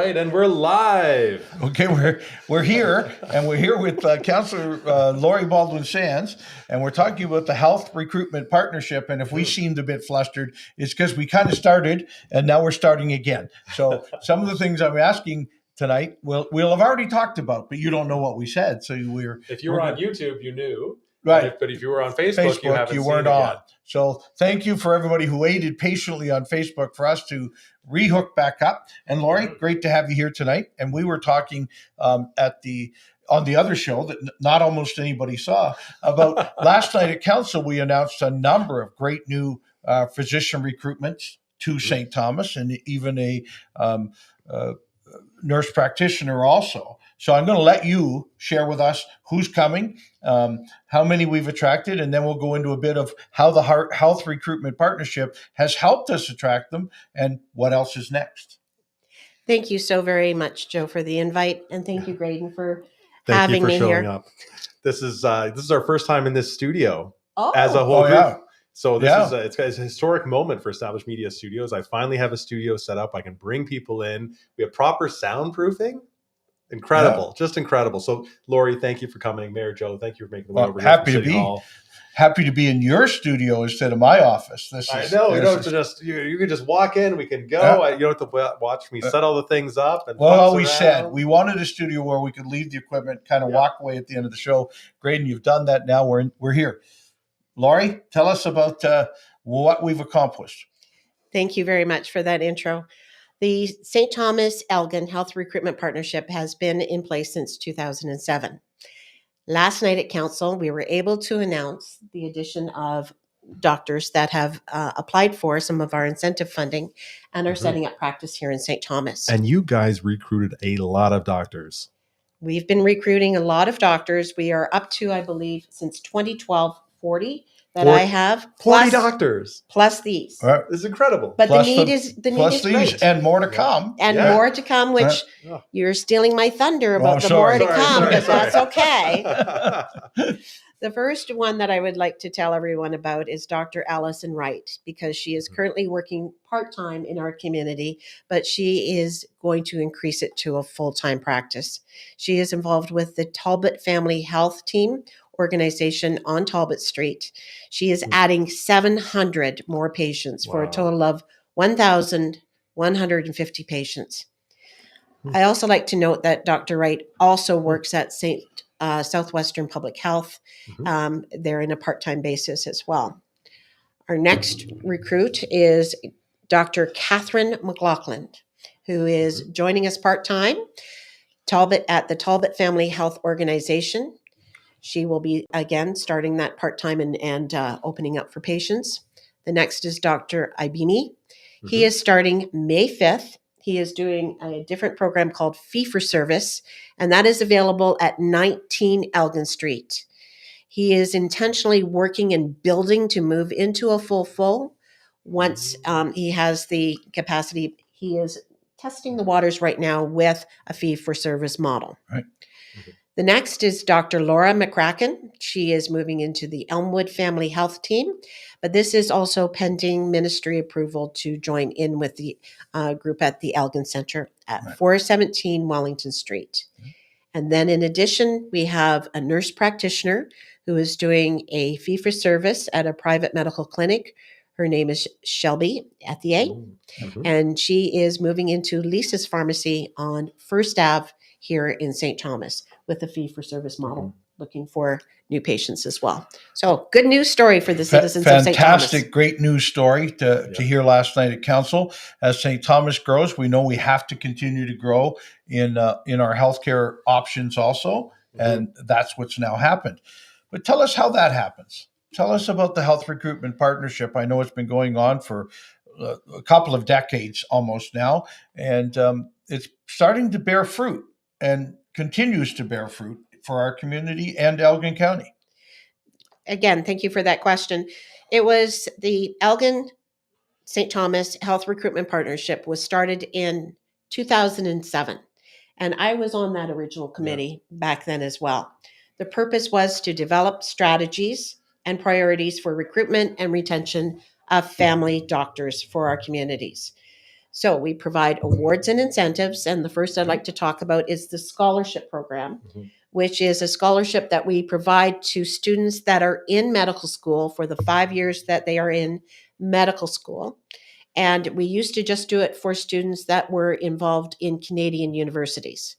right, and we're live. Okay, we're here, and we're here with Councillor Lori Baldwin-Sands, and we're talking about the Health Recruitment Partnership. And if we seemed a bit flustered, it's because we kind of started, and now we're starting again. So some of the things I'm asking tonight, we'll have already talked about, but you don't know what we said. So if you were on YouTube, you knew. Right. But if you were on Facebook, you haven't seen weren't it on. yet. So thank you for everybody who waited patiently on Facebook for us to rehook back up. And Lori, great to have you here tonight. And we were talking on the other show that not almost anybody saw about last night at council. We announced a number of great new physician recruitments to St. Thomas, and even a nurse practitioner also. So I'm going to let you share with us who's coming, how many we've attracted, and then we'll go into a bit of how the Health Recruitment Partnership has helped us attract them and what else is next. Thank you so very much, Joe, for the invite, and thank you, Grayden, for Thank having you for me showing here. up. This is our first time in this studio as a whole group. Yeah. So this is it's a historic moment for Established Media Studios. I finally have a studio set up. I can bring people in. We have proper soundproofing. Incredible, just incredible. So, Lori, thank you for coming. Mayor Joe, thank you for making the way over here from City Hall. Happy to be in your studio instead of my office. I know you don't have to just you can just walk in. We can go. You don't have to watch me set all the things up. And we said we wanted a studio where we could leave the equipment, kind of walk away at the end of the show. Grayden, you've done that. Now we're here. Lori, tell us about what we've accomplished. Thank you very much for that intro. The St. Thomas Elgin Health Recruitment Partnership has been in place since 2007. Last night at council, we were able to announce the addition of doctors that have applied for some of our incentive funding and are setting up practice here in St. Thomas. And you guys recruited a lot of doctors. We've been recruiting a lot of doctors. We are up to, I believe, since 2012, 40 that I have. 40 doctors. Plus these. Right. This is incredible. But the need is great. And more to come. And more to come, which you're stealing my thunder about more to come, but that's okay. The first one that I would like to tell everyone about is Dr. Allison Wright, because she is currently working part-time in our community, but she is going to increase it to a full-time practice. She is involved with the Talbot Family Health Team organization on Talbot Street. She is adding 700 more patients for a total of 1,150 patients. I also like to note that Dr. Wright also works at Southwestern Public Health. They're in a part-time basis as well. Our next recruit is Dr. Catherine McLaughlin, who is joining us part-time at the Talbot Family Health Organization. She will be, again, starting that part-time and opening up for patients. The next is Dr. Ibini. He is starting May 5th. He is doing a different program called Fee for Service, and that is available at 19 Elgin Street. He is intentionally working and building to move into a full once he has the capacity. He is testing the waters right now with a fee for service model. Right. The next is Dr. Laura McCracken. She is moving into the Elmwood Family Health Team, but this is also pending ministry approval to join in with the group at the Elgin Center at 417 Wellington Street. And then in addition, we have a nurse practitioner who is doing a fee-for-service at a private medical clinic. Her name is Shelby Ethier, and she is moving into Lisa's Pharmacy on First Ave here in St. Thomas with a fee-for-service model, looking for new patients as well. So good news story for the citizens of St. Thomas. Fantastic, great news story to hear last night at council. As St. Thomas grows, we know we have to continue to grow in our healthcare options also, and that's what's now happened. But tell us how that happens. Tell us about the Health Recruitment Partnership. I know it's been going on for a couple of decades almost now, and it's starting to bear fruit and continues to bear fruit for our community and Elgin County. Again, thank you for that question. It was the Elgin St. Thomas Health Recruitment Partnership was started in 2007, and I was on that original committee back then as well. The purpose was to develop strategies and priorities for recruitment and retention of family doctors for our communities. So we provide awards and incentives. And the first I'd like to talk about is the scholarship program, which is a scholarship that we provide to students that are in medical school for the 5 years that they are in medical school. And we used to just do it for students that were involved in Canadian universities.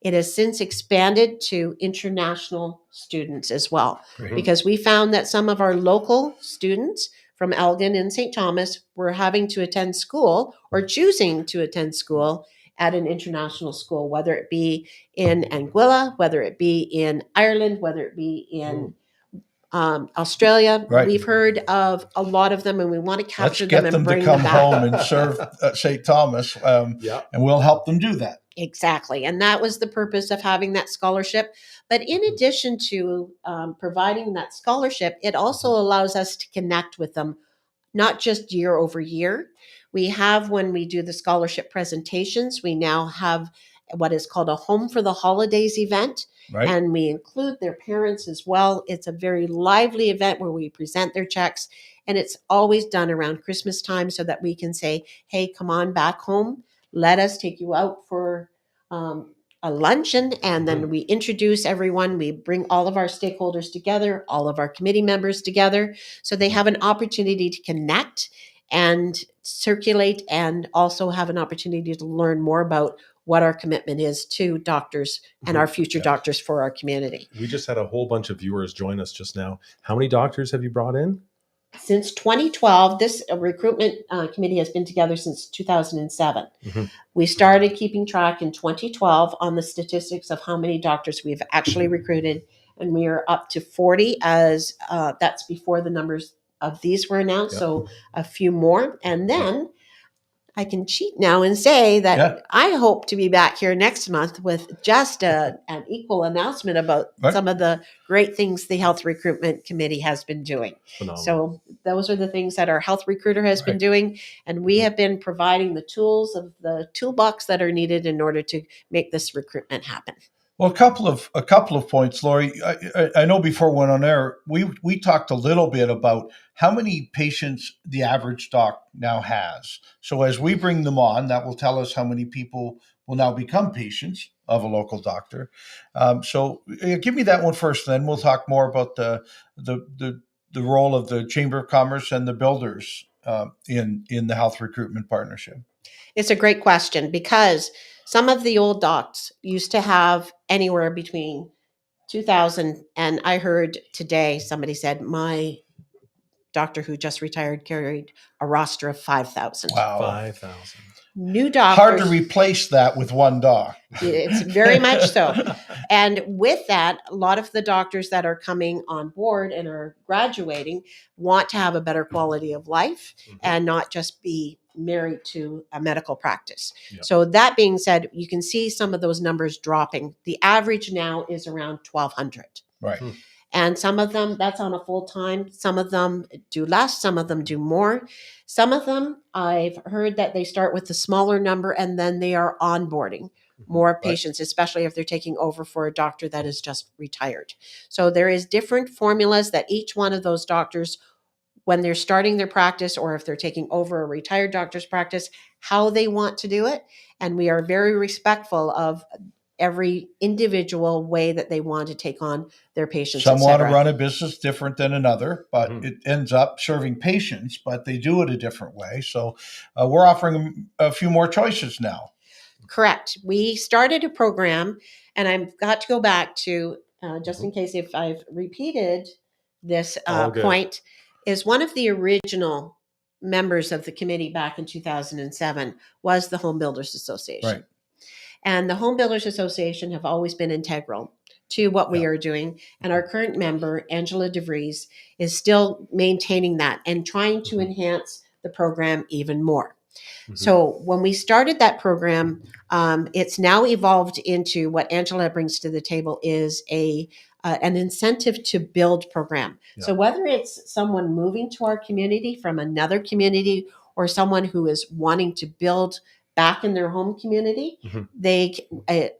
It has since expanded to international students as well, because we found that some of our local students from Elgin and St. Thomas were having to attend school or choosing to attend school at an international school, whether it be in Anguilla, whether it be in Ireland, whether it be in Australia. Right. We've heard of a lot of them, and we want to capture Let's get them and them bring to come them back. home and serve St. Thomas, and we'll help them do that. Exactly. And that was the purpose of having that scholarship. But in addition to providing that scholarship, it also allows us to connect with them, not just year over year. We have, when we do the scholarship presentations, we now have what is called a Home for the Holidays event. Right. And we include their parents as well. It's a very lively event where we present their checks. And it's always done around Christmas time so that we can say, hey, come on back home. Let us take you out for a luncheon, and then we introduce everyone. We bring all of our stakeholders together, all of our committee members together, so they have an opportunity to connect and circulate, and also have an opportunity to learn more about what our commitment is to doctors and our future doctors for our community. We just had a whole bunch of viewers join us just now. How many doctors have you brought in? Since 2012, this recruitment committee has been together since 2007. We started keeping track in 2012 on the statistics of how many doctors we've actually recruited, and we are up to 40 as that's before the numbers of these were announced, so a few more. And then I can cheat now and say that I hope to be back here next month with just an equal announcement about some of the great things the Health Recruitment Committee has been doing. Phenomenal. So those are the things that our health recruiter has been doing, and we have been providing the tools of the toolbox that are needed in order to make this recruitment happen. Well, a couple of points, Lori. I know before we went on air, we talked a little bit about how many patients the average doc now has. So as we bring them on, that will tell us how many people will now become patients of a local doctor. So give me that one first, and then we'll talk more about the role of the Chamber of Commerce and the builders in the Health Recruitment Partnership. It's a great question, because some of the old docs used to have anywhere between 2,000, and I heard today somebody said my doctor who just retired carried a roster of 5,000. Wow. 5,000. New doctors. Hard to replace that with one doc. It's very much so. And with that, a lot of the doctors that are coming on board and are graduating want to have a better quality of life and not just be married to a medical practice. So that being said, you can see some of those numbers dropping. The average now is around 1,200. Right. And some of them, that's on a full time. Some of them do less. Some of them do more. Some of them, I've heard that they start with a smaller number and then they are onboarding more patients, especially if they're taking over for a doctor that is just retired. So there is different formulas that each one of those doctors, when they're starting their practice or if they're taking over a retired doctor's practice, how they want to do it. And we are very respectful of every individual way that they want to take on their patients. Some want to run a business different than another, but it ends up serving patients, but they do it a different way. So we're offering them a few more choices now. Correct. We started a program, and I've got to go back to, just in case if I've repeated this point, is one of the original members of the committee back in 2007 was the Home Builders Association. Right. And the Home Builders Association have always been integral to what we are doing. And our current member, Angela DeVries, is still maintaining that and trying to enhance the program even more. So when we started that program, it's now evolved into what Angela brings to the table is an incentive to build program. So whether it's someone moving to our community from another community or someone who is wanting to build back in their home community,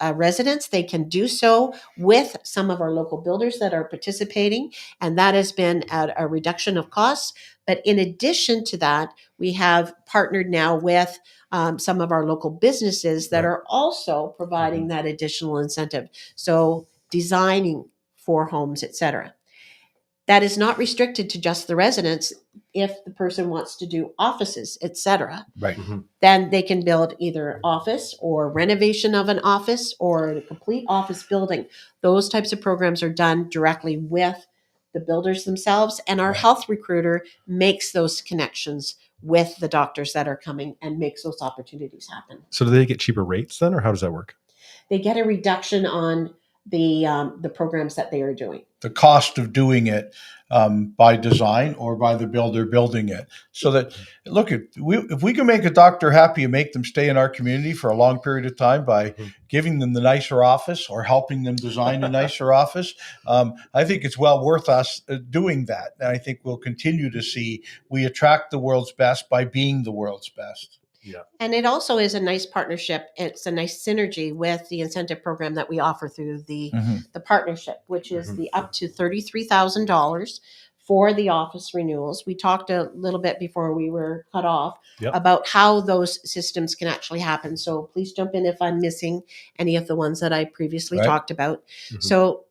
residents, they can do so with some of our local builders that are participating, and that has been at a reduction of costs. But in addition to that, we have partnered now with some of our local businesses that Right. are also providing that additional incentive. So designing for homes, etc. That is not restricted to just the residents. If the person wants to do offices, etc., Right. then they can build either office or renovation of an office or a complete office building. Those types of programs are done directly with the builders themselves, and our Right. health recruiter makes those connections with the doctors that are coming and makes those opportunities happen. So do they get cheaper rates then, or how does that work? They get a reduction on the programs that they are doing. The cost of doing it by design or by the builder building it. So that, look, if we can make a doctor happy and make them stay in our community for a long period of time by giving them the nicer office or helping them design a nicer office, I think it's well worth us doing that. And I think we'll continue to see we attract the world's best by being the world's best. Yeah. And it also is a nice partnership. It's a nice synergy with the incentive program that we offer through the partnership, which is the up to $33,000 for the office renewals. We talked a little bit before we were cut off about how those systems can actually happen. So please jump in if I'm missing any of the ones that I previously talked about. So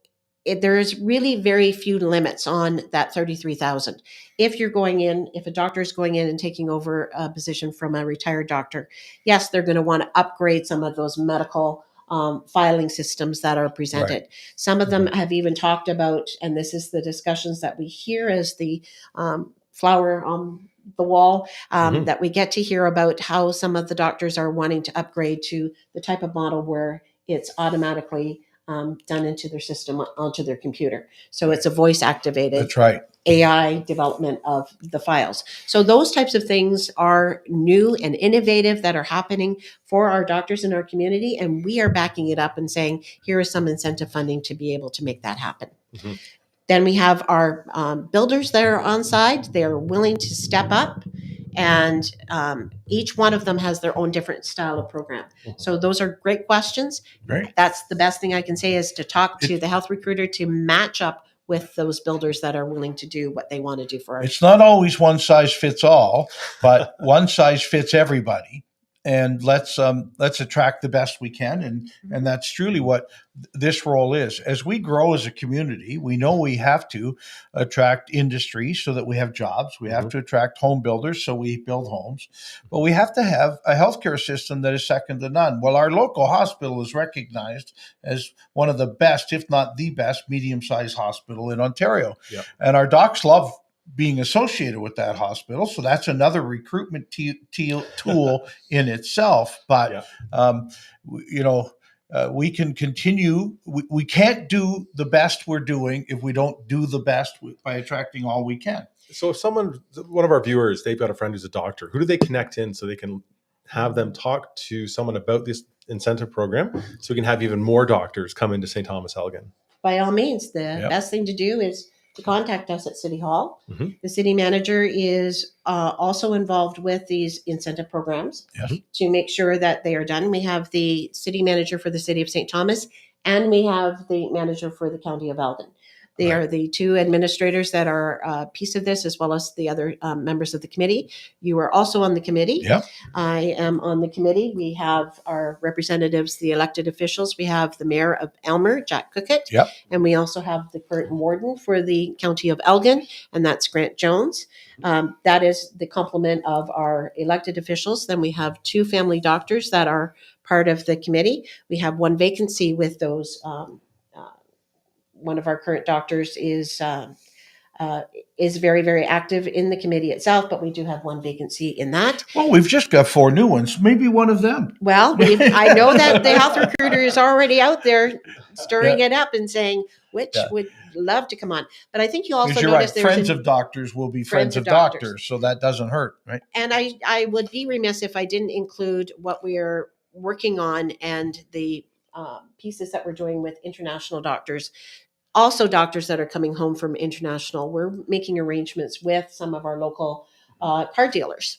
there is really very few limits on that 33,000. If you're going in, if a doctor is going in and taking over a position from a retired doctor, yes, they're going to want to upgrade some of those medical filing systems that are presented. Some of them have even talked about, and this is the discussions that we hear as the flower on the wall, that we get to hear about how some of the doctors are wanting to upgrade to the type of model where it's automatically done into their system, onto their computer. So it's a voice activated. That's right. AI development of the files. So those types of things are new and innovative that are happening for our doctors in our community. And we are backing it up and saying, here is some incentive funding to be able to make that happen. Then we have our builders that are on side. They're willing to step up. And each one of them has their own different style of program. So those are great questions. Right. That's the best thing I can say is to talk to the health recruiter to match up with those builders that are willing to do what they want to do for us. It's not always one size fits all, but one size fits everybody. And let's attract the best we can. And that's truly what this role is. As we grow as a community, we know we have to attract industry so that we have jobs. We have to attract home builders so we build homes. But we have to have a healthcare system that is second to none. Well, our local hospital is recognized as one of the best, if not the best, medium-sized hospital in Ontario. And our docs love being associated with that hospital. So that's another recruitment tool in itself. But, we can continue. We can't do the best we're doing if we don't do the best by attracting all we can. So if one of our viewers, they've got a friend who's a doctor, who do they connect in so they can have them talk to someone about this incentive program so we can have even more doctors come into St. Thomas Elgin? By all means, the best thing to do is to contact us at City Hall. The city manager is also involved with these incentive programs to make sure that they are done. We have the city manager for the city of St. Thomas, and we have the manager for the county of Elgin. They are the two administrators that are a piece of this, as well as the other members of the committee. You are also on the committee. I am on the committee. We have our representatives, the elected officials. We have the mayor of Aylmer, Jack Cookett. And we also have the current warden for the county of Elgin, and that's Grant Jones. That is the complement of our elected officials. Then we have two family doctors that are part of the committee. We have one vacancy with those. One of our current doctors is very, very active in the committee itself, but we do have one vacancy in that. Well, we've just got 4 new ones. Maybe one of them. Well, I know that the health recruiter is already out there stirring it up and saying which would love to come on. But I think you also notice there's friends of doctors will be friends of doctors, so that doesn't hurt, right? And I would be remiss if I didn't include what we are working on and the pieces that we're doing with international doctors. Also, doctors that are coming home from international, we're making arrangements with some of our local car dealers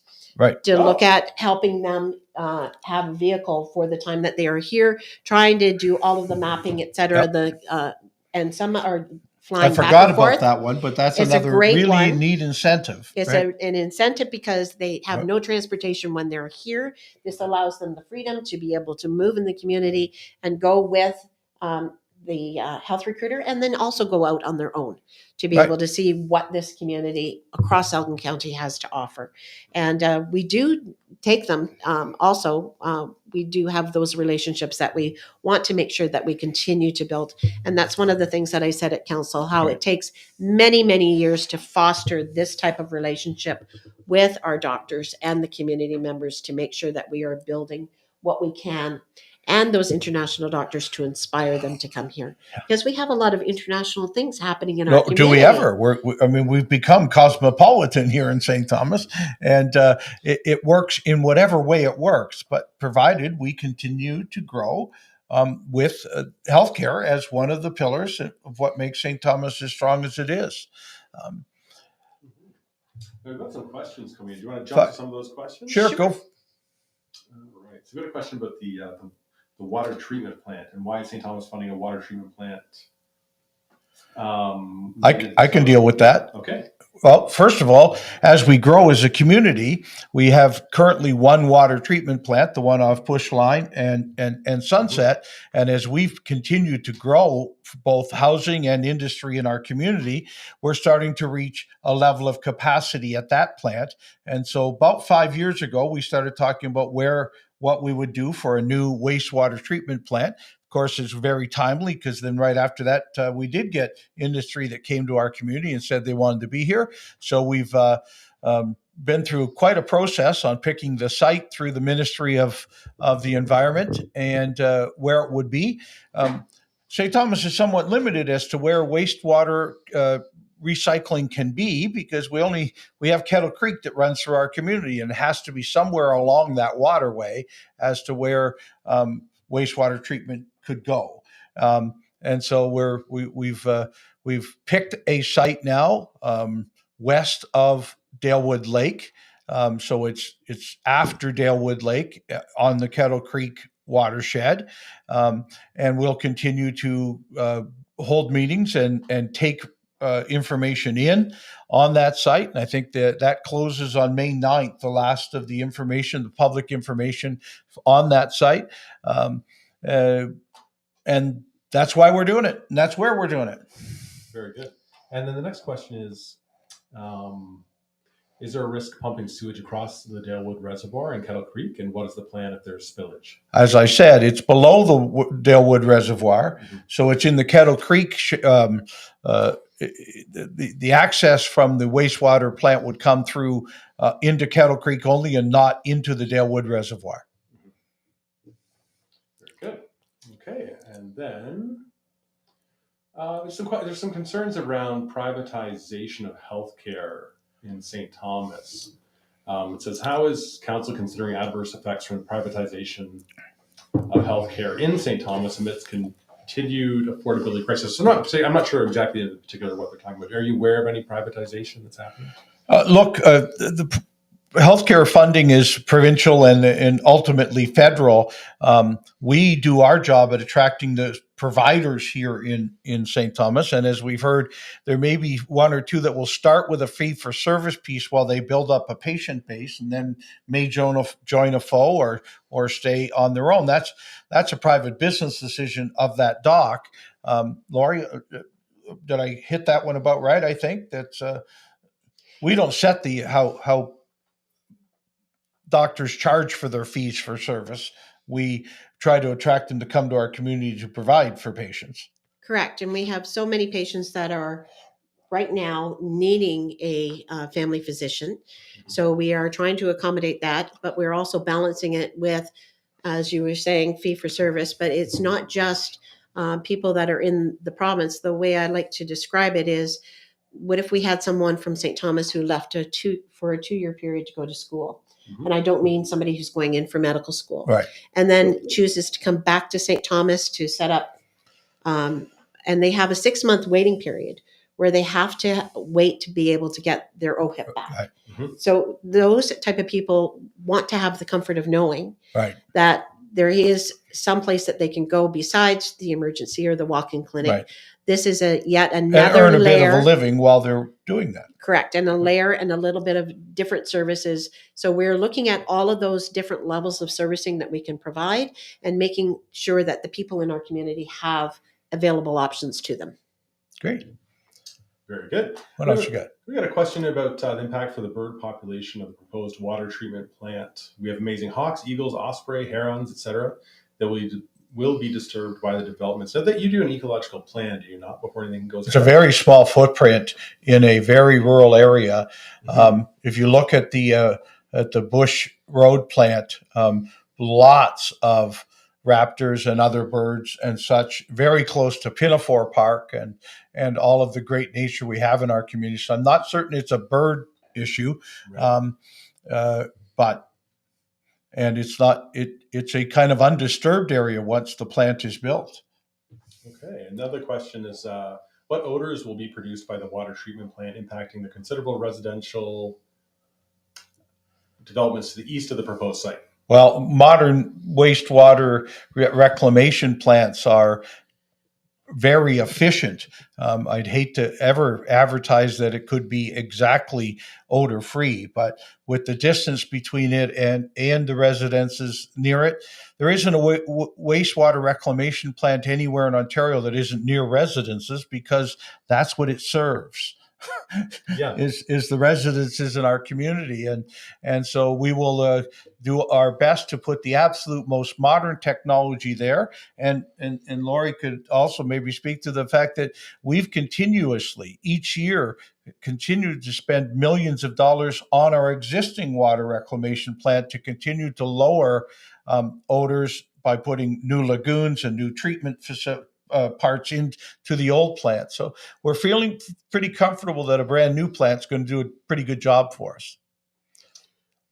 to look at helping them have a vehicle for the time that they are here, trying to do all of the mapping, et cetera. And some are flying I back forgot and about forth. that one, but that's It's a another great really one. neat incentive. It's right? an incentive because they have Yep. no transportation when they're here. This allows them the freedom to be able to move in the community and go with the health recruiter, and then also go out on their own to be Right. able to see what this community across Elgin County has to offer. And we do take them also. We do have those relationships that we want to make sure that we continue to build. And that's one of the things that I said at council, how Right. it takes many, many years to foster this type of relationship with our doctors and the community members to make sure that we are building what we can, and those international doctors to inspire them to come here, because we have a lot of international things happening in our community. Do we ever? We've become cosmopolitan here in St. Thomas, and it works in whatever way it works, but provided we continue to grow with healthcare as one of the pillars of what makes St. Thomas as strong as it is. We've got some questions coming in. Do you want to jump to some of those questions? Sure, go. All right. So we got a question about the water treatment plant and why is St. Thomas funding a water treatment plant? I can deal with that. Okay. Well, first of all, as we grow as a community, we have currently one water treatment plant, the one off Push Line and Sunset. And as we've continued to grow both housing and industry in our community, we're starting to reach a level of capacity at that plant. And so about 5 years ago, we started talking about what we would do for a new wastewater treatment plant. Of course, it's very timely because then right after that, we did get industry that came to our community and said they wanted to be here. So we've been through quite a process on picking the site through the Ministry of the Environment and where it would be. St. Thomas is somewhat limited as to where wastewater recycling can be because we have Kettle Creek that runs through our community, and it has to be somewhere along that waterway as to where wastewater treatment could go. And so we've picked a site now west of Dalewood Lake. So it's after Dalewood Lake on the Kettle Creek watershed. And we'll continue to hold meetings and take information in on that site. And I think that closes on May 9th, the last of the information, the public information on that site. And that's why we're doing it. And that's where we're doing it. Very good. And then the next question is there a risk pumping sewage across the Dalewood Reservoir and Kettle Creek? And what is the plan if there's spillage? As I said, it's below the Dalewood Reservoir. Mm-hmm. So it's in the Kettle Creek. The access from the wastewater plant would come through into Kettle Creek only and not into the Dalewood Reservoir. Very good. Okay. And then there's some concerns around privatization of healthcare in St. Thomas. It says, how is council considering adverse effects from the privatization of healthcare in St. Thomas amidst continued affordability crisis? So I'm not sure exactly in particular what they're talking about. Are you aware of any privatization that's happening? The healthcare funding is provincial and ultimately federal. We do our job at attracting the providers here in St. Thomas. And as we've heard, there may be one or two that will start with a fee-for-service piece while they build up a patient base and then may join a FO or stay on their own. That's a private business decision of that doc. Lori, did I hit that one about right? I think that's we don't set how doctors charge for their fees for service. We try to attract them to come to our community to provide for patients. Correct. And we have so many patients that are right now needing a family physician. So we are trying to accommodate that, but we're also balancing it with, as you were saying, fee for service. But it's not just people that are in the province. The way I like to describe it is, what if we had someone from St. Thomas who left for a 2-year period to go to school? Mm-hmm. And I don't mean somebody who's going in for medical school. Right. And then chooses to come back to St. Thomas to set up, and they have a 6-month waiting period where they have to wait to be able to get their OHIP back. Right. Mm-hmm. So those type of people want to have the comfort of knowing right. that there is some place that they can go besides the emergency or the walk-in clinic. Right. This is yet And another earn a layer. bit of a living while they're doing that. Correct. And a layer and a little bit of different services. So we're looking at all of those different levels of servicing that we can provide and making sure that the people in our community have available options to them. Great. Very good. What else you got? We got a question about the impact for the bird population of the proposed water treatment plant. We have amazing hawks, eagles, osprey, herons, etc. that will be disturbed by the development. So that you do an ecological plan, do you not, before anything goes It's a very small footprint in a very rural area. If you look at the Bush Road plant, lots of raptors and other birds and such, very close to Pinafore Park and all of the great nature we have in our community. So I'm not certain it's a bird issue, Right. but it's a kind of undisturbed area once the plant is built. Okay. Another question is, what odors will be produced by the water treatment plant impacting the considerable residential developments to the east of the proposed site? Well, modern wastewater reclamation plants are very efficient. I'd hate to ever advertise that it could be exactly odor free, but with the distance between it and the residences near it, there isn't a wastewater reclamation plant anywhere in Ontario that isn't near residences, because that's what it serves. Yeah. is the residences in our community, and so we will do our best to put the absolute most modern technology there. And Lori could also maybe speak to the fact that we've continuously each year continued to spend millions of dollars on our existing water reclamation plant to continue to lower odors by putting new lagoons and new treatment parts into the old plant. So we're feeling pretty comfortable that a brand new plant's going to do a pretty good job for us.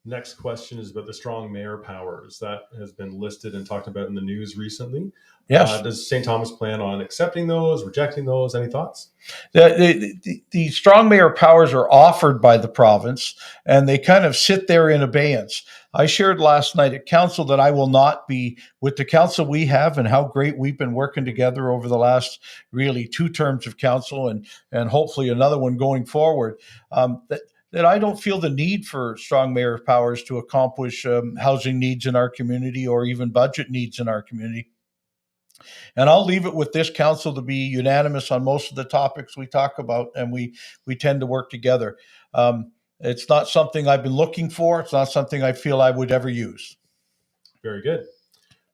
Next question is about the strong mayor powers that has been listed and talked about in the news recently. Yes. Does St. Thomas plan on accepting those, rejecting those? Any thoughts? The strong mayor powers are offered by the province, and they kind of sit there in abeyance. I shared last night at council that I will not be with the council we have and how great we've been working together over the last really 2 terms of council and hopefully another one going forward. That I don't feel the need for strong mayor powers to accomplish housing needs in our community or even budget needs in our community. And I'll leave it with this council to be unanimous on most of the topics we talk about, and we tend to work together. It's not something I've been looking for. It's not something I feel I would ever use. Very good.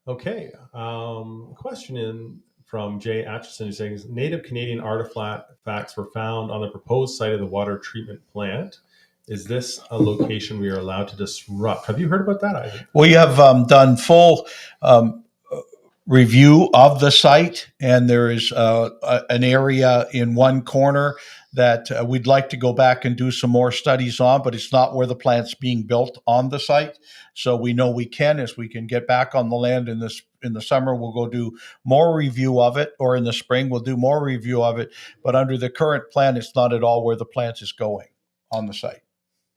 Okay. Question in from Jay Atchison, who says Native Canadian artifacts were found on the proposed site of the water treatment plant. Is this a location we are allowed to disrupt? Have you heard about that, Ivan? We have done full review of the site, and there is an area in one corner that we'd like to go back and do some more studies on, but it's not where the plant's being built on the site. So we know we can, as we can get back on the land in the summer, we'll go do more review of it, or in the spring, we'll do more review of it. But under the current plan, it's not at all where the plant is going on the site.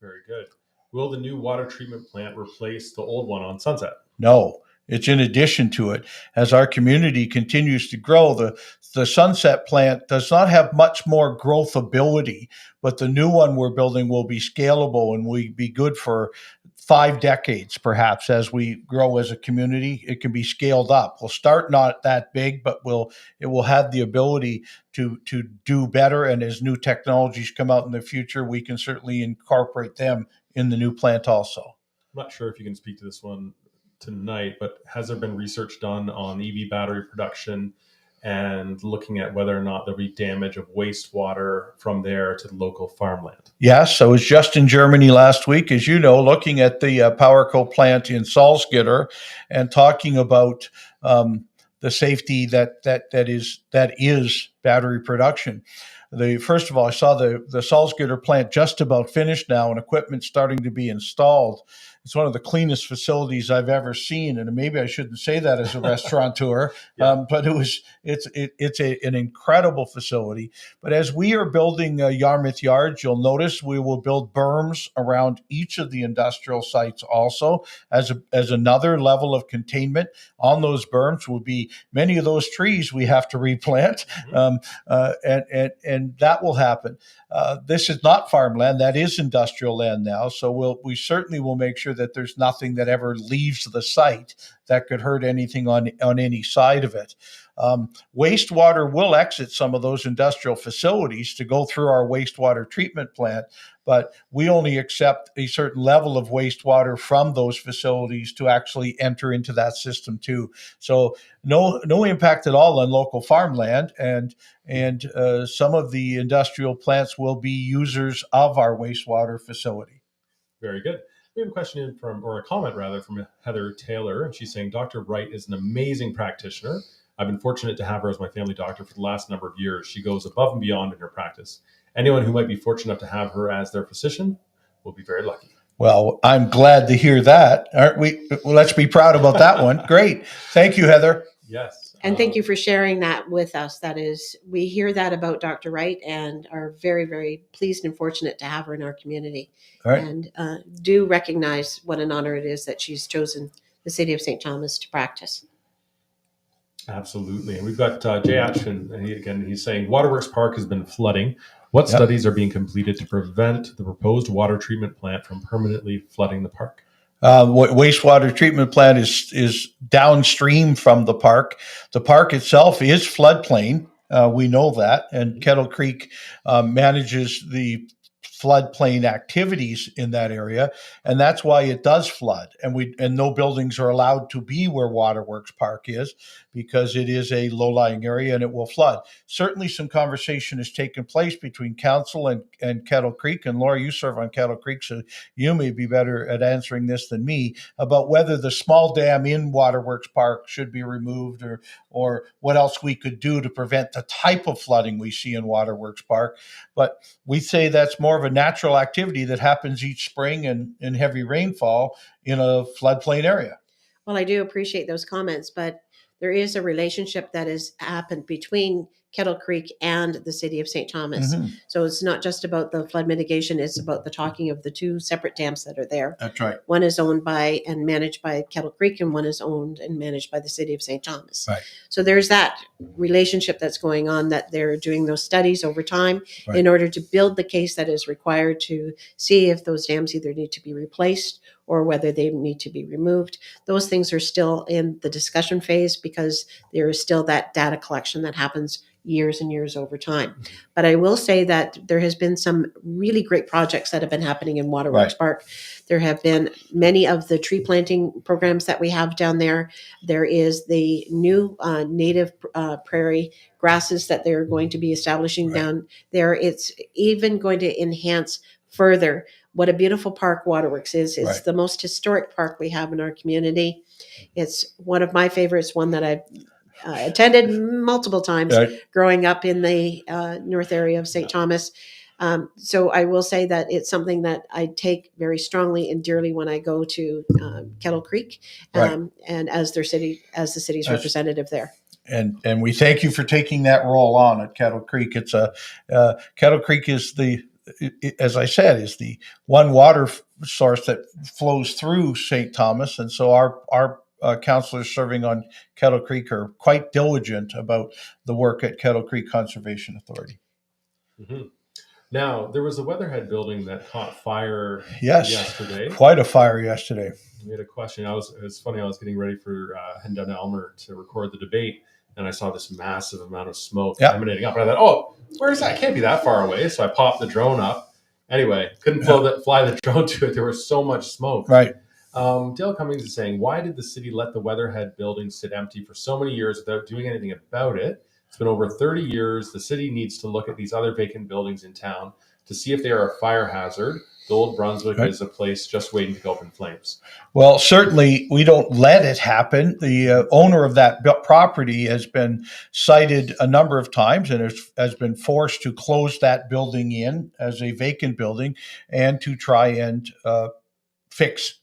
Very good. Will the new water treatment plant replace the old one on Sunset? No. It's in addition to it. As our community continues to grow, the Sunset plant does not have much more growth ability, but the new one we're building will be scalable and will be good for 5 decades, perhaps. As we grow as a community, it can be scaled up. We'll start not that big, but it will have the ability to do better. And as new technologies come out in the future, we can certainly incorporate them in the new plant also. I'm not sure if you can speak to this one tonight, but has there been research done on EV battery production and looking at whether or not there'll be damage of wastewater from there to the local farmland? Yes, I was just in Germany last week, as you know, looking at the PowerCo plant in Salzgitter and talking about the safety that is battery production. First of all, I saw the Salzgitter plant just about finished now and equipment starting to be installed. It's one of the cleanest facilities I've ever seen, and maybe I shouldn't say that as a restaurateur, but it's an incredible facility. But as we are building Yarmouth Yards, you'll notice we will build berms around each of the industrial sites also as another level of containment. On those berms will be many of those trees we have to replant, and that will happen. This is not farmland; that is industrial land now. So we certainly will make sure that there's nothing that ever leaves the site that could hurt anything on any side of it. Wastewater will exit some of those industrial facilities to go through our wastewater treatment plant, but we only accept a certain level of wastewater from those facilities to actually enter into that system too. So no impact at all on local farmland, and some of the industrial plants will be users of our wastewater facility. Very good. We have a question or a comment rather, from Heather Taylor, and she's saying, Dr. Wright is an amazing practitioner. I've been fortunate to have her as my family doctor for the last number of years. She goes above and beyond in her practice. Anyone who might be fortunate enough to have her as their physician will be very lucky. Well, I'm glad to hear that. Aren't we? Well, let's be proud about that one. Great. Thank you, Heather. Yes. And thank you for sharing that with us. That is, we hear that about Dr. Wright and are very, very pleased and fortunate to have her in our community. All right. And do recognize what an honor it is that she's chosen the city of St. Thomas to practice. Absolutely. And we've got Jay Atchison, and he's saying Waterworks Park has been flooding. What studies are being completed to prevent the proposed water treatment plant from permanently flooding the park? Wastewater treatment plant is downstream from the park. The park itself is floodplain. We know that, and Kettle Creek manages the floodplain activities in that area, and that's why it does flood. And no buildings are allowed to be where Waterworks Park is, because it is a low-lying area and it will flood. Certainly some conversation has taken place between council and Kettle Creek, and Laura, you serve on Kettle Creek, so you may be better at answering this than me, about whether the small dam in Waterworks Park should be removed, or what else we could do to prevent the type of flooding we see in Waterworks Park. But we say that's more of a natural activity that happens each spring and in heavy rainfall in a floodplain area. Well, I do appreciate those comments, but there is a relationship that has happened between Kettle Creek and the city of St. Thomas. Mm-hmm. So it's not just about the flood mitigation, it's about the talking of the two separate dams that are there. That's right. One is owned by and managed by Kettle Creek, and one is owned and managed by the city of St. Thomas. Right. So there's that relationship that's going on, that they're doing those studies over time in order to build the case that is required to see if those dams either need to be replaced or whether they need to be removed. Those things are still in the discussion phase, because there is still that data collection that happens years and years over time. But I will say that there has been some really great projects that have been happening in Waterworks Park. There have been many of the tree planting programs that we have down there. There is the new native prairie grasses that they're going to be establishing down there. It's even going to enhance further what a beautiful park Waterworks is. It's the most historic park we have in our community. It's one of my favorites, one that I've attended multiple times growing up in the north area of St. Thomas. So I will say that it's something that I take very strongly and dearly when I go to Kettle Creek, and as the city's representative there. And we thank you for taking that role on at Kettle Creek. It's Kettle Creek is as I said, is the one water source that flows through St. Thomas, and so our councillors serving on Kettle Creek are quite diligent about the work at Kettle Creek Conservation Authority. Mm-hmm. Now, there was a Weatherhead building that caught fire yesterday. Quite a fire yesterday. We had a question. It's funny, I was getting ready for heading down to Elmer to record the debate, and I saw this massive amount of smoke emanating up. And I thought, where is that? It can't be that far away. So I popped the drone up. Anyway, couldn't fly the drone to it. There was so much smoke. Right. Dale Cummings is saying, why did the city let the Weatherhead building sit empty for so many years without doing anything about it? It's been over 30 years. The city needs to look at these other vacant buildings in town to see if they are a fire hazard. the old Brunswick Right. is a place just waiting to go up in flames. Well, certainly we don't let it happen. The owner of that property has been cited a number of times and has been forced to close that building in as a vacant building and to try and fix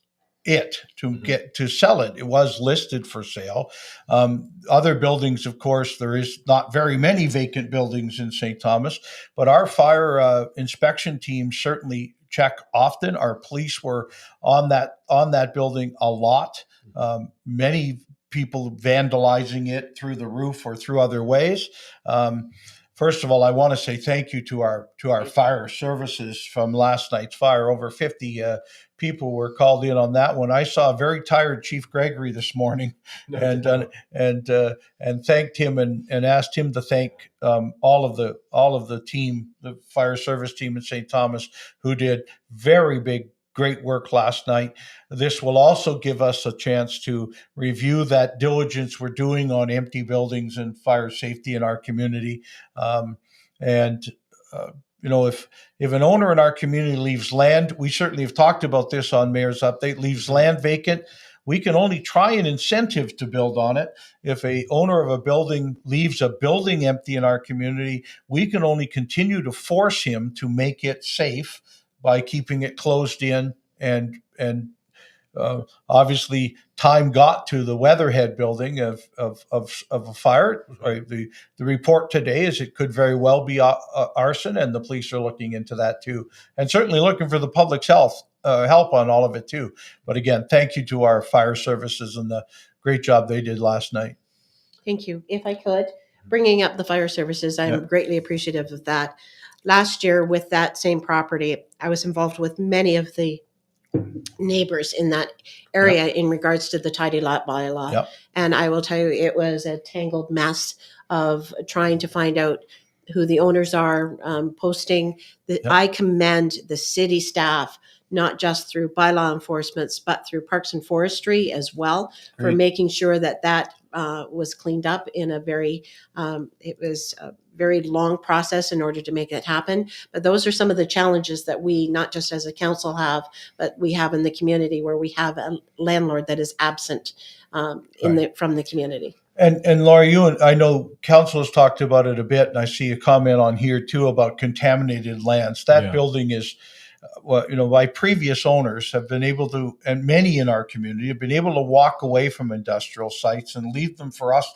it to sell it. It was listed for sale. Other buildings, of course, there is not very many vacant buildings in St. Thomas, but our fire inspection team certainly check often. Our police were on that building a lot. Many people vandalizing it through the roof or through other ways. First of all, I want to say thank you to our fire services from last night's fire. Over 50 people were called in on that one. I saw a very tired Chief Gregory this morning, and thanked him and asked him to thank all of the team, the fire service team in St. Thomas, who did very great work last night. This will also give us a chance to review that diligence we're doing on empty buildings and fire safety in our community. If an owner in our community leaves land, we certainly have talked about this on Mayor's Update, leaves land vacant, we can only try an incentive to build on it. If a owner of a building leaves a building empty in our community, we can only continue to force him to make it safe by keeping it closed in, and obviously time got to the Weatherhead building of a fire. The report today is it could very well be arson, and the police are looking into that too, and certainly looking for the public's help on all of it too. But again, thank you to our fire services and the great job they did last night. Thank you. If I could, bringing up the fire services, I'm greatly appreciative of that. Last year with that same property, I was involved with many of the neighbors in that area in regards to the tidy lot bylaw. And I will tell you, it was a tangled mess of trying to find out who the owners are, posting. I commend the city staff, not just through bylaw enforcements, but through Parks and Forestry as well, for making sure that was cleaned up in a very, it was a very long process in order to make it happen. But those are some of the challenges that we, not just as a council have, but we have in the community, where we have a landlord that is absent from the community. And Laura, I know council has talked about it a bit, and I see a comment on here too about contaminated lands. That building is, by previous owners have been able to, and many in our community have been able to walk away from industrial sites and leave them for us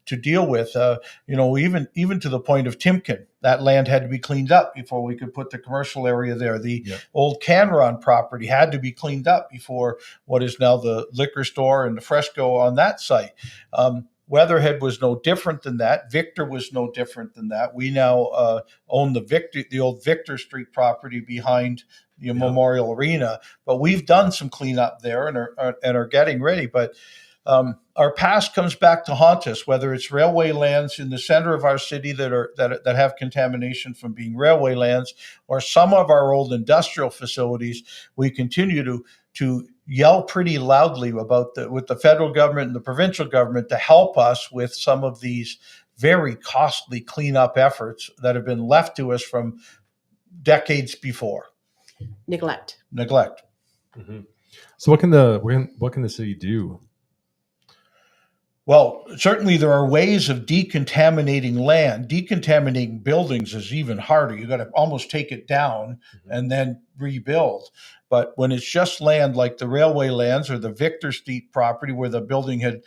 to deal with. Even to the point of Timken, that land had to be cleaned up before we could put the commercial area there. The old Canron property had to be cleaned up before what is now the liquor store and the Fresco on that site. Weatherhead was no different than that. Victor was no different than that. We now own the old Victor Street property behind the Memorial Arena, but we've done some cleanup there and are getting ready. But our past comes back to haunt us, whether it's railway lands in the center of our city that have contamination from being railway lands, or some of our old industrial facilities. We continue to yell pretty loudly with the federal government and the provincial government to help us with some of these very costly cleanup efforts that have been left to us from decades before. Neglect. Mm-hmm. So what can the city do? Well, certainly there are ways of decontaminating land. Decontaminating buildings is even harder. You got to almost take it down and then rebuild. But when it's just land like the railway lands or the Victor Street property where the building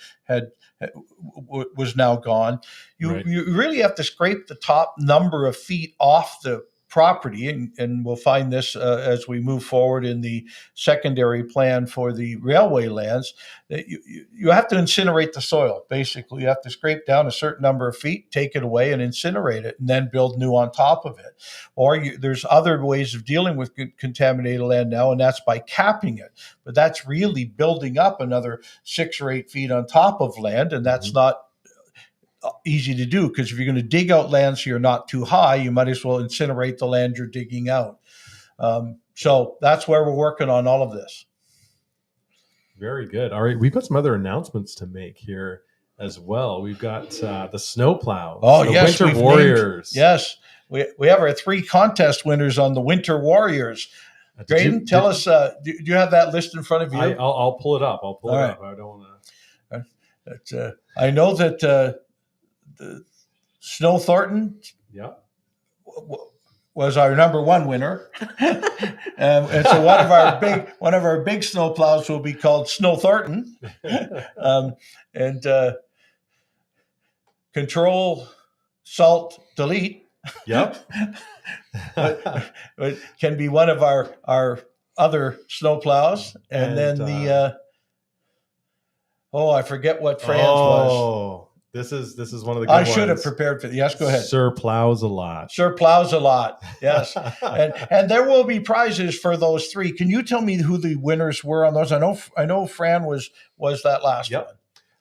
was now gone, you really have to scrape the top number of feet off the property, and we'll find this as we move forward in the secondary plan for the railway lands. You have to incinerate the soil. Basically, you have to scrape down a certain number of feet, take it away, and incinerate it, and then build new on top of it. Or there's other ways of dealing with contaminated land now, and that's by capping it. But that's really building up another 6 or 8 feet on top of land, and that's not easy to do, because if you're going to dig out land so you're not too high, you might as well incinerate the land you're digging out. So that's where we're working on all of this. Very good. All right, we've got some other announcements to make here as well. We've got the snowplow. Winter Warriors. We have our 3 contest winners on the Winter Warriors. Grayden, tell us, do you have that list in front of you? I'll pull it up. All right. I don't want to. I know that the Snow Thornton was our number one winner. And so one of our big snow plows will be called Snow Thornton. And Control, Salt, Delete. Yep. It can be one of our other snow plows. And then I forget what Fran's was. This is one of the good ones. I should have prepared for this. Yes, go ahead. Sir Plows a Lot. Sir Plows a Lot. Yes. and there will be prizes for those three. Can you tell me who the winners were on those? I know Fran was that last one.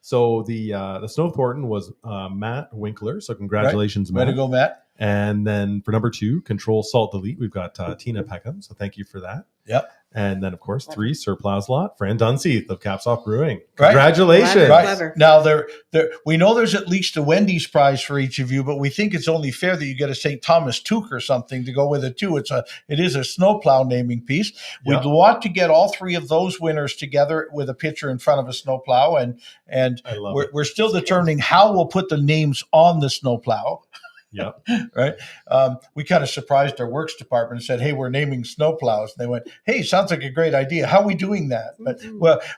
So the Snow Thornton was Matt Winkler. So congratulations, Matt. Way to go, Matt. And then for number 2, Control Salt Delete, we've got Tina Peckham. So thank you for that. Yep. And then, of course, 3, Sir Plows Lot, Fran Dunseith of Caps Off Brewing. Congratulations. Right. Now, we know there's at least a Wendy's prize for each of you, but we think it's only fair that you get a St. Thomas toque or something to go with it, too. It is a snowplow naming piece. We'd want to get all 3 of those winners together with a picture in front of a snowplow, and we're still determining how we'll put the names on the snowplow. Yep. Right. We kind of surprised our works department and said, "Hey, we're naming snowplows." And they went, "Hey, sounds like a great idea. How are we doing that?" But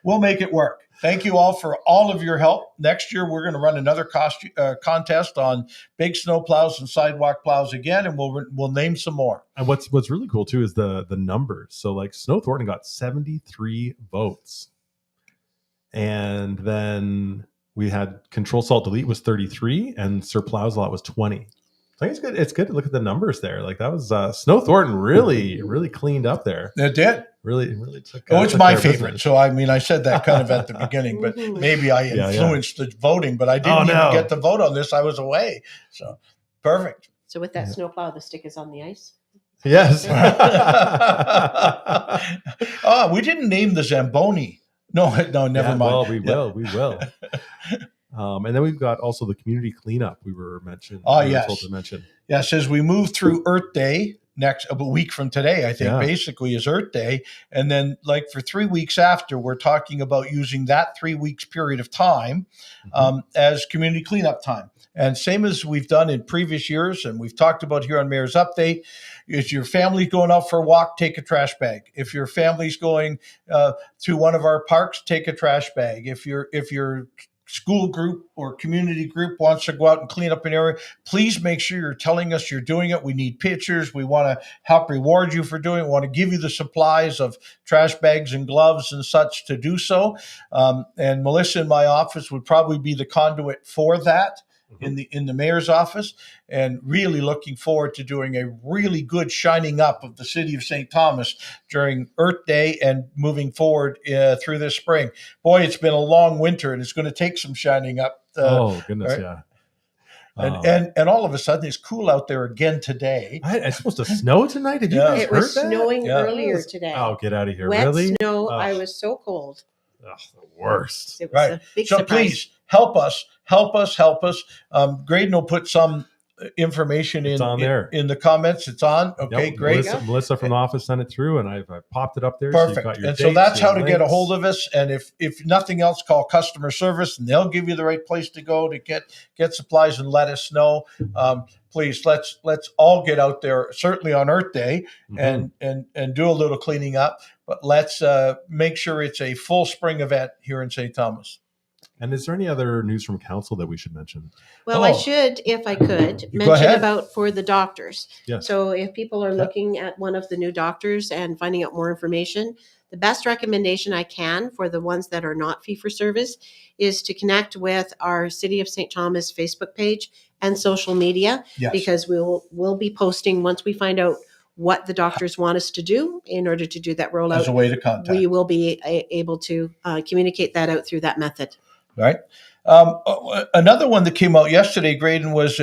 we'll make it work. Thank you all for all of your help. Next year, we're going to run another contest on big snowplows and sidewalk plows again, and we'll name some more. And what's really cool too is the numbers. So like Snow Thornton got 73 votes, and then we had Control Salt Delete was 33, and Sir Plows a Lot was 20. I think it's good. It's good to look at the numbers there. Like that was Snow Thornton really cleaned up there. It did. Really took. It's my favorite. Business. So I said that kind of at the beginning, but maybe I influenced the voting. But I didn't even get to vote on this. I was away. So perfect. So with that snowplow, the stick is on the ice. Yes. We didn't name the Zamboni. No, never mind. Well, we will. And then we've got also the community cleanup we were mentioned. Yes. To mention. Yes, as we move through Earth Day, a week from today, I think basically is Earth Day. And then like for 3 weeks after, we're talking about using that 3 weeks period of time as community cleanup time. And same as we've done in previous years, and we've talked about here on Mayor's Update, if your family's going out for a walk, take a trash bag. If your family's going to one of our parks, take a trash bag. If your school group or community group wants to go out and clean up an area, please make sure you're telling us you're doing it. We need pictures. We want to help reward you for doing it. We want to give you the supplies of trash bags and gloves and such to do so. And Melissa in my office would probably be the conduit for that. In the mayor's office, and really looking forward to doing a really good shining up of the city of St. Thomas during Earth Day and moving forward through this spring. Boy, it's been a long winter, and it's going to take some shining up. Goodness, right? Yeah. And all of a sudden, it's cool out there again today. It's supposed to snow tonight? Did you guys It was snowing earlier today. Oh, get out of here. Wet really? snow. I was so cold. The worst. It was a big surprise. Please help us. Grayden will put some information in the comments. It's on. Okay, great. Melissa from the office sent it through, and I've popped it up there. Perfect. So and so that's how to get a hold of us. And if nothing else, call customer service, and they'll give you the right place to go to get supplies and let us know. Please, let's all get out there, certainly on Earth Day, and do a little cleaning up. But let's make sure it's a full spring event here in St. Thomas. And is there any other news from council that we should mention? Well, I should, if I could, mention about for the doctors. Yes. So if people are looking at one of the new doctors and finding out more information, the best recommendation I can for the ones that are not fee-for-service is to connect with our City of St. Thomas Facebook page and social media, because we'll be posting once we find out what the doctors want us to do in order to do that rollout. As a way to contact. We will be able to communicate that out through that method. Right. Another one that came out yesterday, Grayden, was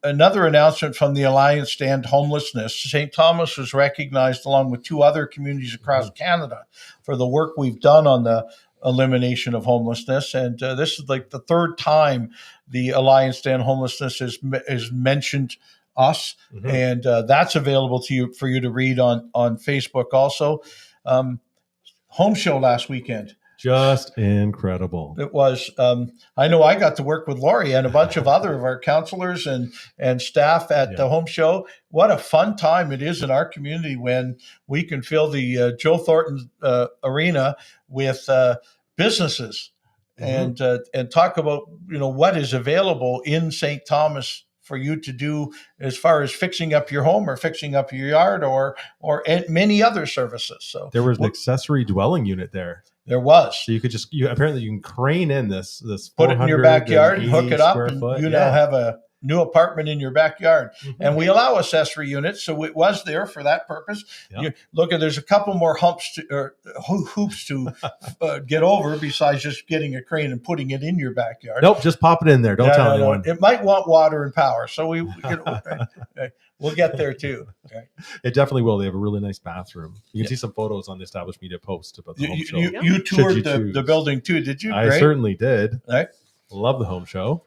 another announcement from the Alliance to End Homelessness. St. Thomas was recognized along with 2 other communities across Canada for the work we've done on the elimination of homelessness. And this is like the 3rd time the Alliance to End Homelessness is mentioned us. Mhm. And that's available to you for you to read on Facebook also. Home show last weekend. Just incredible. It was. I know I got to work with Lori and a bunch of other of our counselors and staff at the home show. What a fun time it is in our community when we can fill the Joe Thornton Arena with businesses and talk about what is available in St. Thomas for you to do as far as fixing up your home or fixing up your yard or many other services. So there was an accessory dwelling unit there. There was. So you could apparently you can crane in this put it in your backyard and hook it up, and foot. you now have a new apartment in your backyard. Mm-hmm. And we allow accessory units, so it was there for that purpose. Yep. There's a couple more hoops to get over besides just getting a crane and putting it in your backyard. Nope, just pop it in there. Don't tell anyone. It might want water and power, so we'll get there too. Okay. It definitely will. They have a really nice bathroom. You can see some photos on the Established Media post about the home show. You toured the building too, did you? I certainly did. Right. Love the home show.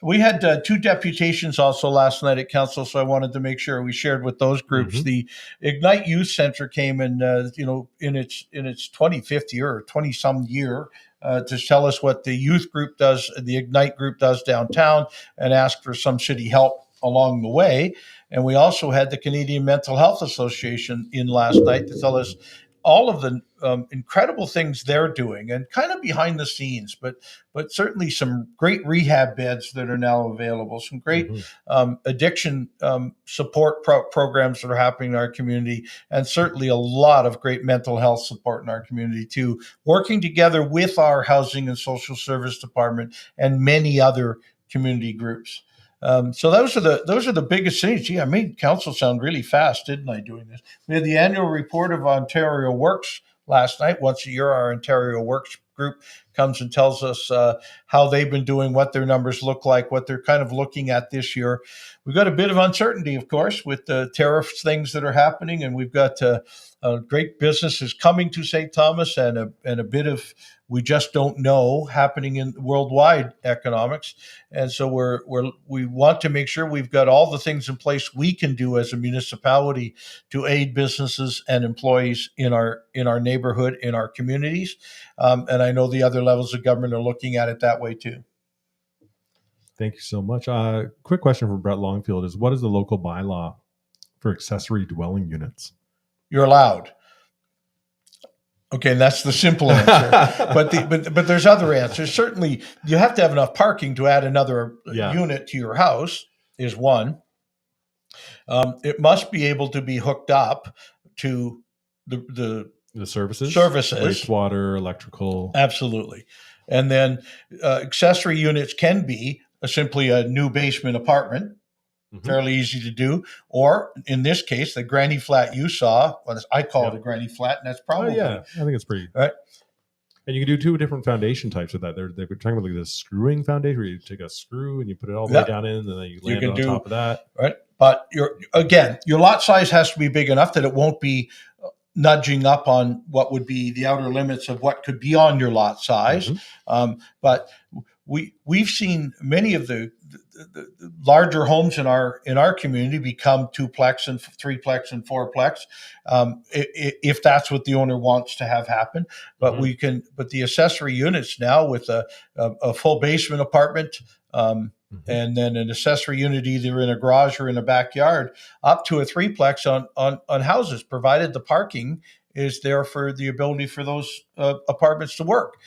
We had 2 deputations also last night at council, so I wanted to make sure we shared with those groups. Mm-hmm. The Ignite Youth Center came in, in its 25th year or 20-some year to tell us what the youth group does, the Ignite group does downtown, and ask for some city help along the way. And we also had the Canadian Mental Health Association in last night to tell us all of the incredible things they're doing, and kind of behind the scenes, but certainly some great rehab beds that are now available, some great addiction support programs that are happening in our community, and certainly a lot of great mental health support in our community too, working together with our Housing and Social Service Department and many other community groups. So those are the biggest things. Gee, I made council sound really fast, didn't I, doing this? We had the annual report of Ontario Works last night. Once a year, our Ontario Works group comes and tells us how they've been doing, what their numbers look like, what they're kind of looking at this year. We've got a bit of uncertainty, of course, with the tariff things that are happening, and we've got great businesses coming to St. Thomas and a bit of we just don't know happening in worldwide economics. And so we want to make sure we've got all the things in place we can do as a municipality to aid businesses and employees in our neighborhood, in our communities. And I know the other levels of government are looking at it that way too. Thank you so much. Quick question from Brett Longfield is, what is the local bylaw for accessory dwelling units? You're allowed. Okay, and that's the simple answer. but there's other answers. Certainly, you have to have enough parking to add another unit to your house, is one. It must be able to be hooked up to the services, wastewater, electrical. Absolutely. And then accessory units can be simply a new basement apartment. Mm-hmm. Fairly easy to do. Or in this case, the granny flat you saw, I call it a granny flat, and that's probably. I think it's pretty. Right. And you can do 2 different foundation types with that. They're talking about like this screwing foundation where you take a screw and you put it all the way down in, and then you land on top of that. Right. But your lot size has to be big enough that it won't be nudging up on what would be the outer limits of what could be on your lot size. Mm-hmm. But we've seen many of the larger homes in our community become 2-plex and 3-plex and 4-plex, if that's what the owner wants to have happen. But but the accessory units now with a full basement apartment, and then an accessory unit either in a garage or in a backyard, up to a 3-plex on houses, provided the parking is there for the ability for those apartments to work.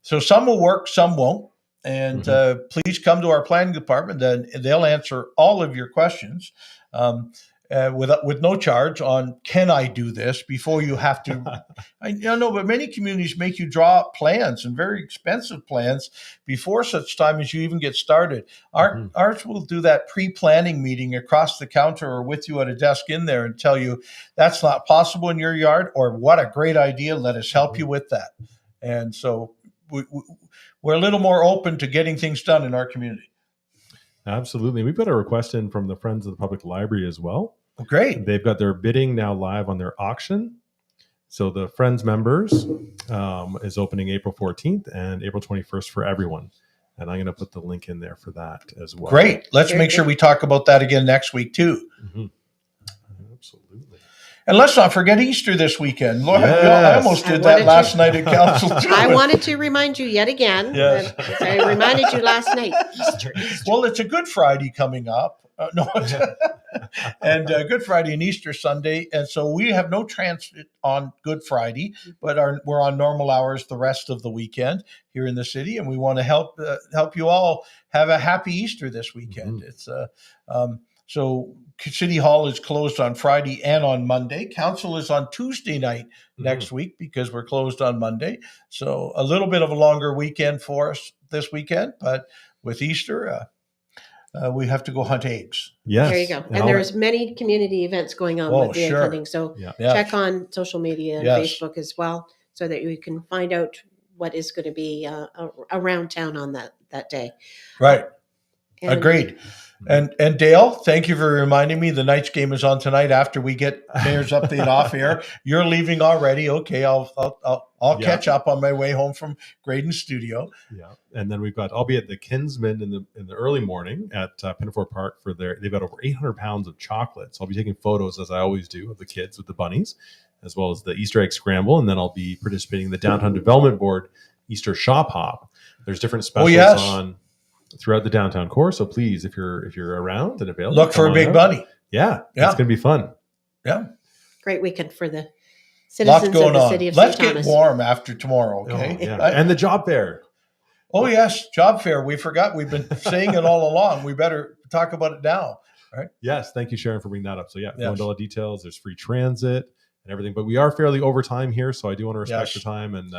So some will work, some won't. And please come to our planning department, and they'll answer all of your questions with no charge on, can I do this, before you have to. But many communities make you draw up plans, and very expensive plans, before such time as you even get started. Ours will do that pre-planning meeting across the counter or with you at a desk in there and tell you that's not possible in your yard, or what a great idea, let us help you with that. And so we're a little more open to getting things done in our community. Absolutely. We've got a request in from the Friends of the Public Library as well. Oh, great. They've got their bidding now live on their auction. So the Friends members is opening April 14th and April 21st for everyone. And I'm going to put the link in there for that as well. Great. Let's Very make sure good. we talk about that again next week too. Mhm. Absolutely. And let's not forget Easter this weekend. Lord, I Yes. almost I did that wanted last to- night at council too. I wanted to remind you yet again. Yes. As I reminded you last night. Easter. Well, it's a Good Friday coming up. No, and Good Friday and Easter Sunday, and so we have no transit on Good Friday, but we're on normal hours the rest of the weekend here in the city, and we want to help you all have a happy Easter this weekend. It's so City Hall is closed on Friday and on Monday. Council is on Tuesday night next week because we're closed on Monday. So a little bit of a longer weekend for us this weekend, but with Easter. We have to go hunt apes. Yes. There you go. And there's many community events going on with the attending. So check on social media and Facebook as well, so that you can find out what is going to be around town on that day. Right. And Agreed. And Dale, thank you for reminding me. The Knights game is on tonight after we get Mayor's update off air. You're leaving already. Okay, I'll catch up on my way home from Grayden's studio. Yeah, and then I'll be at the Kinsman in the early morning at Pinafore Park they've got over 800 pounds of chocolate. So I'll be taking photos, as I always do, of the kids with the bunnies, as well as the Easter egg scramble, and then I'll be participating in the Downtown Development Board Easter Shop Hop. There's different specials on throughout the downtown core. So please, if you're around and available, look for a big bunny. Yeah, it's gonna be fun. Yeah, great weekend for the citizens of the city of Let's St. Thomas. get warm after tomorrow, okay? Oh, yeah. And the job fair. Oh yes, job fair. We forgot. We've been saying it all along. We better talk about it now. Right? Yes, thank you, Sharon, for bringing that up. So go into all the details. There's free transit and everything, but we are fairly over time here, so I do want to respect your time, and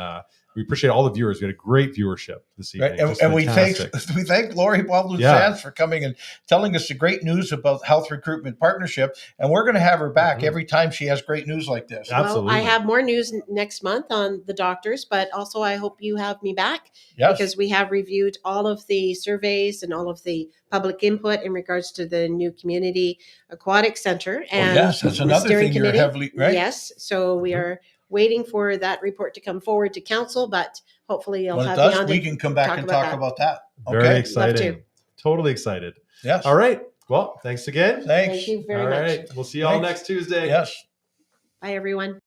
we appreciate all the viewers. We had a great viewership this evening. Right. And we thank Lori Baldwin-Sands for coming and telling us the great news about Health Recruitment Partnership, and we're going to have her back every time she has great news like this. Absolutely. Well, I have more news next month on the doctors, but also I hope you have me back because we have reviewed all of the surveys and all of the public input in regards to the new community aquatic center. And that's another thing you're heavily right. Yes, so we are waiting for that report to come forward to council, but hopefully you'll have me on. We can come back and talk about that. Okay. Very exciting. Totally excited. Yes. All right. Well, thanks again. Thanks. Thank you very much. All right. We'll see you all next Tuesday. Yes. Bye, everyone.